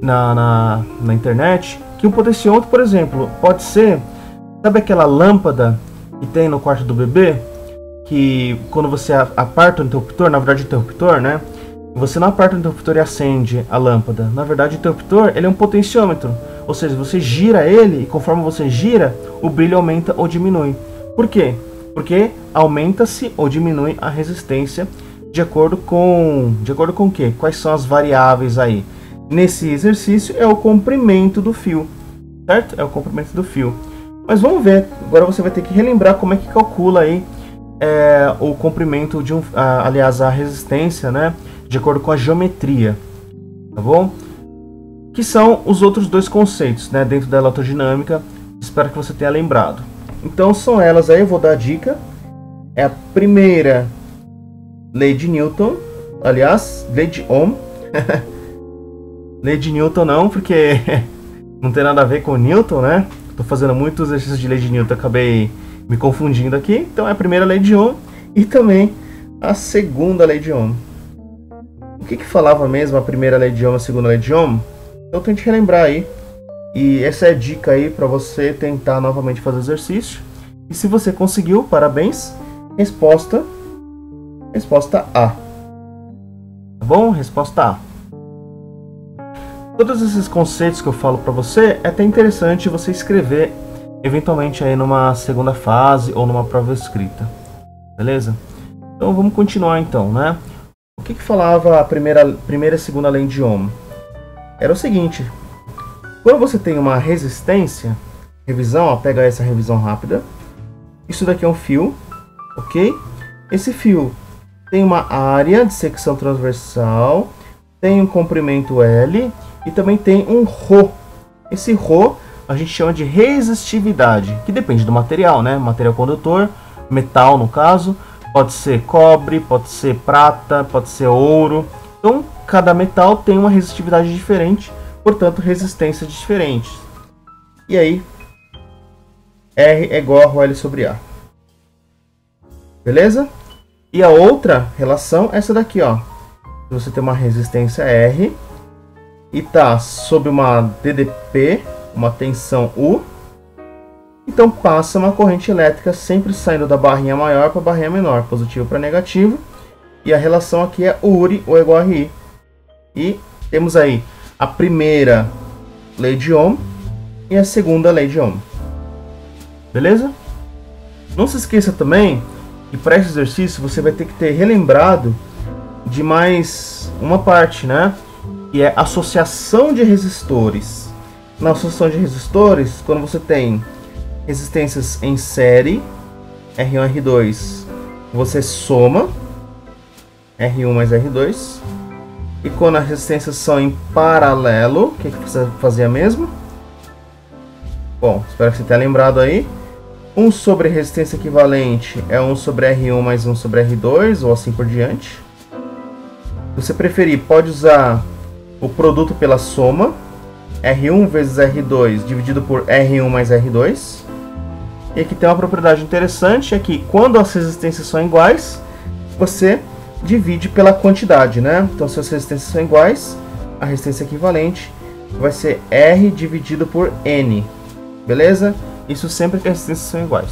na internet, que um potenciômetro, por exemplo, pode ser, sabe aquela lâmpada que tem no quarto do bebê, que quando você aperta o interruptor, na verdade o interruptor, né, você não aperta o interruptor e acende a lâmpada. Na verdade o interruptor, ele é um potenciômetro, ou seja, você gira ele e conforme você gira, o brilho aumenta ou diminui. Por quê? Porque aumenta-se ou diminui a resistência de acordo com o quê? Quais são as variáveis aí? Nesse exercício é o comprimento do fio, certo? É o comprimento do fio. Mas vamos ver, agora você vai ter que relembrar como é que calcula aí o comprimento de aliás, a resistência, né? De acordo com a geometria, tá bom? Que são os outros dois conceitos, né? Dentro da eletrodinâmica, espero que você tenha lembrado. Então são elas aí, eu vou dar a dica. é a primeira lei de Newton, aliás, lei de Ohm. Lei de Newton não, porque não tem nada a ver com Newton, né? Tô fazendo muitos exercícios de lei de Newton, acabei me confundindo aqui. Então é a primeira lei de Ohm e também a segunda lei de Ohm. O que falava mesmo a primeira lei de Ohm e a segunda lei de Ohm? Então tente relembrar aí. E essa é a dica aí para você tentar novamente fazer o exercício. E se você conseguiu, parabéns. Resposta A. Tá bom? Resposta A. Todos esses conceitos que eu falo para você, é até interessante você escrever eventualmente aí numa segunda fase ou numa prova escrita. Beleza? Então vamos continuar então, né? O que falava a primeira e segunda lei de Ohm? Era o seguinte: quando você tem uma resistência, revisão, ó, pega essa revisão rápida. Isso daqui é um fio, ok? Esse fio tem uma área de secção transversal, tem um comprimento L e também tem um ρ. Esse ρ a gente chama de resistividade, que depende do material, né? Material condutor, metal no caso, pode ser cobre, pode ser prata, pode ser ouro. Então, cada metal tem uma resistividade diferente, portanto, resistências diferentes. E aí, R é igual a ρL sobre A. Beleza? E a outra relação é essa daqui, ó. Você tem uma resistência R e tá sob uma DDP, uma tensão U. Então passa uma corrente elétrica sempre saindo da barrinha maior para a barrinha menor, positivo para negativo. E a relação aqui é URI ou igual a RI. E temos aí a primeira lei de Ohm e a segunda lei de Ohm. Beleza? Não se esqueça também que para esse exercício você vai ter que ter relembrado de mais uma parte, né? Que é associação de resistores. Na associação de resistores, quando você tem resistências em série, R1 e R2, você soma R1 mais R2. E quando as resistências são em paralelo, o que você fazia mesmo? Bom, espero que você tenha lembrado aí. 1 sobre resistência equivalente é 1 sobre R1 mais 1 sobre R2, ou assim por diante. Se você preferir, pode usar o produto pela soma. R1 vezes R2 dividido por R1 mais R2. E aqui tem uma propriedade interessante, é que quando as resistências são iguais, você divide pela quantidade, né? Então, se as resistências são iguais, a resistência equivalente vai ser R dividido por N. Beleza? Isso sempre que as resistências são iguais.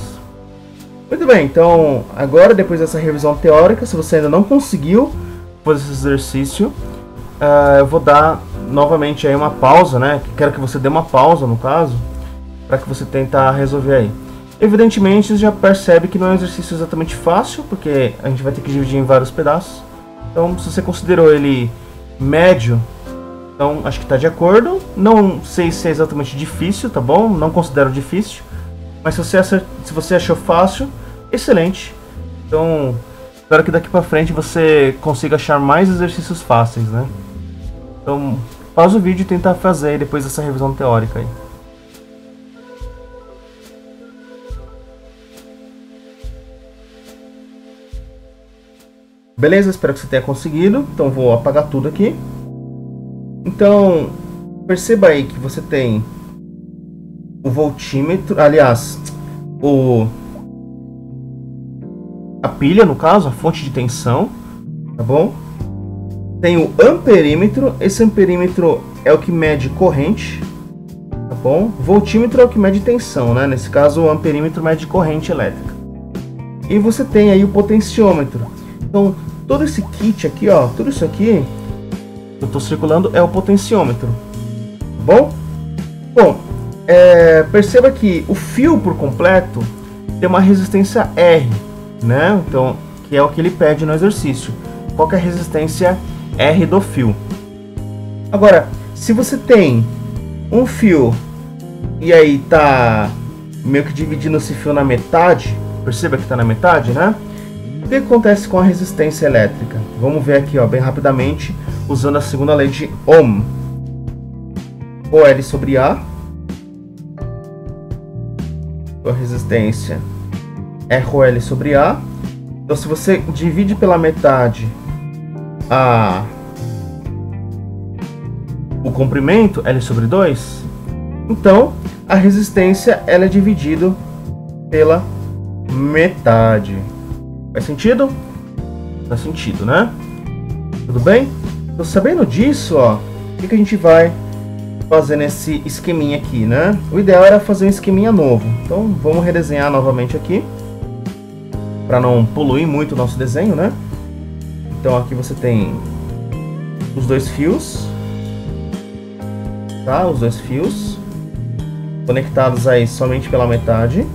Muito bem, então agora, depois dessa revisão teórica, se você ainda não conseguiu fazer esse exercício, eu vou dar novamente aí uma pausa, né? Quero que você dê uma pausa, no caso, para que você tentar resolver aí. Evidentemente, você já percebe que não é um exercício exatamente fácil, porque a gente vai ter que dividir em vários pedaços. Então, se você considerou ele médio, então acho que está de acordo. Não sei se é exatamente difícil, tá bom? Não considero difícil. Mas se você achou fácil, excelente. Então, espero que daqui para frente você consiga achar mais exercícios fáceis, né? Então, pausa o vídeo e tenta fazer depois dessa revisão teórica aí. Beleza, espero que você tenha conseguido. Então vou apagar tudo aqui. Então, perceba aí que você tem o voltímetro, aliás, a pilha, no caso, a fonte de tensão, tá bom? Tem o amperímetro, esse amperímetro é o que mede corrente, tá bom? Voltímetro é o que mede tensão, né? Nesse caso, o amperímetro mede corrente elétrica. E você tem aí o potenciômetro. Então, todo esse kit aqui, ó, tudo isso aqui que eu estou circulando é o potenciômetro, tá bom? Bom, perceba que o fio por completo tem uma resistência R, né? Então, que é o que ele pede no exercício. Qual que é a resistência R do fio? Agora, se você tem um fio e aí tá meio que dividindo esse fio na metade, perceba que está na metade, né? O que acontece com a resistência elétrica? Vamos ver aqui, ó, bem rapidamente, usando a segunda lei de Ohm. ρL sobre A. A resistência é ρL sobre A. Então, se você divide pela metade o comprimento, L sobre 2, então a resistência ela é dividida pela metade. Faz sentido? Faz sentido, né? Tudo bem? Então, sabendo disso, ó, o que a gente vai fazer nesse esqueminha aqui, né? O ideal era fazer um esqueminha novo. Então, vamos redesenhar novamente aqui, para não poluir muito o nosso desenho, né? Então, aqui você tem os dois fios, tá? Os dois fios conectados aí somente pela metade.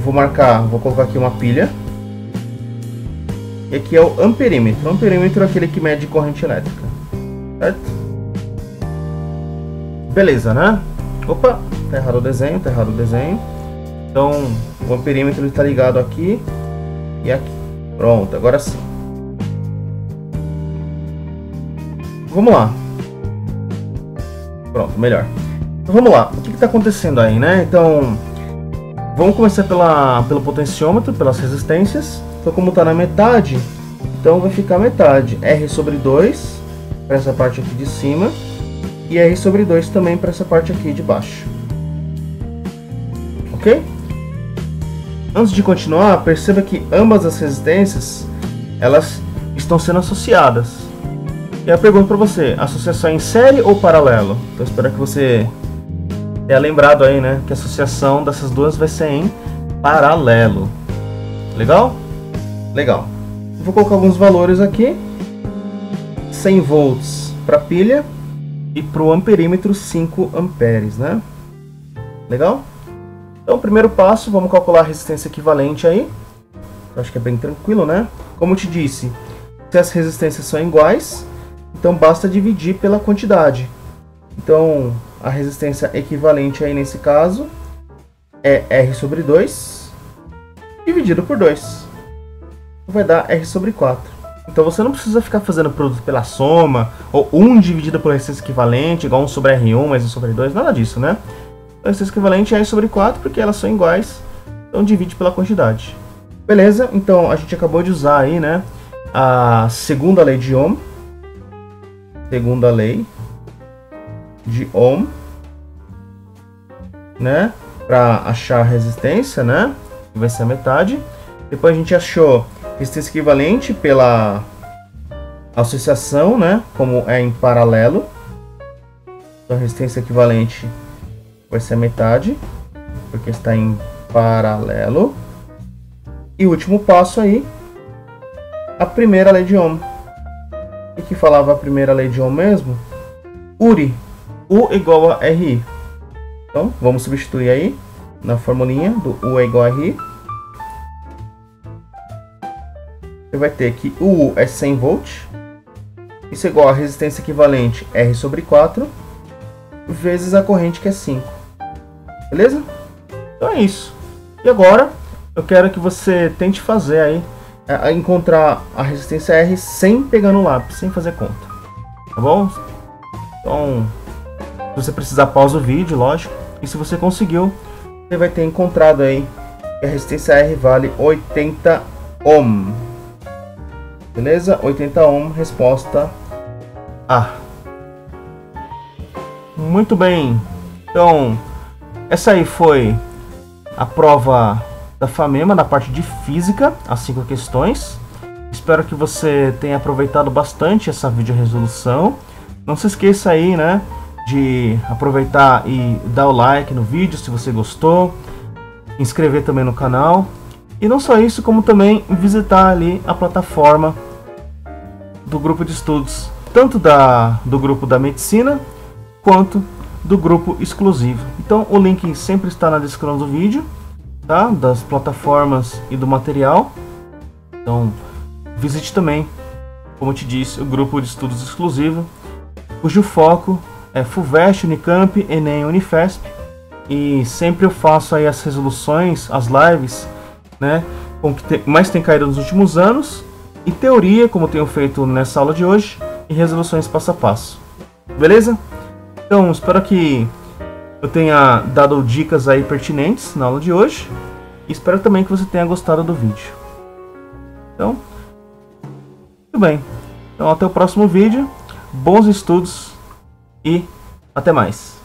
Vou colocar aqui uma pilha. E aqui é o amperímetro. O amperímetro é aquele que mede corrente elétrica, certo? Beleza, né? Opa, tá errado o desenho, Então, o amperímetro está ligado aqui e aqui. Pronto, agora sim. Vamos lá. Pronto, melhor. Então, vamos lá. O que está acontecendo aí, né? Então, vamos começar pelo potenciômetro, pelas resistências. Então, como está na metade, então vai ficar metade. R sobre 2 para essa parte aqui de cima. E R sobre 2 também para essa parte aqui de baixo. Ok? Antes de continuar, perceba que ambas as resistências elas estão sendo associadas. E eu pergunto para você, associação em série ou paralelo? Então espero que você tenha lembrado aí, né, que a associação dessas duas vai ser em paralelo. Legal? Legal. Vou colocar alguns valores aqui. 100 volts para pilha e para o amperímetro 5 amperes, né? Legal? Então, o primeiro passo, vamos calcular a resistência equivalente aí. Eu acho que é bem tranquilo, né? Como eu te disse, se as resistências são iguais, então basta dividir pela quantidade. Então, a resistência equivalente aí nesse caso é R sobre 2 dividido por 2. Vai dar R sobre 4. Então você não precisa ficar fazendo produto pela soma, ou 1 dividido pela resistência equivalente, igual 1 sobre R1 mais 1 sobre R2, nada disso, né? A resistência equivalente é R sobre 4, porque elas são iguais, então divide pela quantidade. Beleza? Então a gente acabou de usar aí, né, a segunda lei de Ohm. Segunda lei de Ohm, né, para achar a resistência, né, que vai ser a metade. Depois a gente achou resistência equivalente pela associação, né, como é em paralelo. Então a resistência equivalente vai ser a metade, porque está em paralelo. E o último passo aí, a primeira lei de Ohm. O que falava a primeira lei de Ohm mesmo? URI, U igual a RI. Então vamos substituir aí na formulinha do U é igual a RI. Você vai ter que o U é 100 volts. Isso é igual a resistência equivalente R sobre 4 vezes a corrente, que é 5. Beleza? Então é isso. E agora eu quero que você tente fazer aí, encontrar a resistência R sem pegar no lápis, sem fazer conta. Tá bom? Então, se você precisar, pausa o vídeo, lógico. E se você conseguiu, você vai ter encontrado aí que a resistência R vale 80 ohm. Beleza? 80 ohm, resposta A. Muito bem. Então, essa aí foi a prova da FAMEMA na parte de física, as 5 questões. Espero que você tenha aproveitado bastante essa videoresolução. Não se esqueça aí, né, de aproveitar e dar o like no vídeo se você gostou, inscrever também no canal. E não só isso, como também visitar ali a plataforma do grupo de estudos, tanto do grupo da medicina, quanto do grupo exclusivo. Então o link sempre está na descrição do vídeo, tá? Das plataformas e do material. Então visite também, como eu te disse, o grupo de estudos exclusivo, cujo foco é FUVEST, Unicamp, Enem, Unifesp. E sempre eu faço aí as resoluções, as lives, né, com o que mais tem caído nos últimos anos, e teoria, como eu tenho feito nessa aula de hoje, e resoluções passo a passo. Beleza? Então, espero que eu tenha dado dicas aí pertinentes na aula de hoje. Espero também que você tenha gostado do vídeo. Então, tudo bem. Então até o próximo vídeo. Bons estudos e até mais.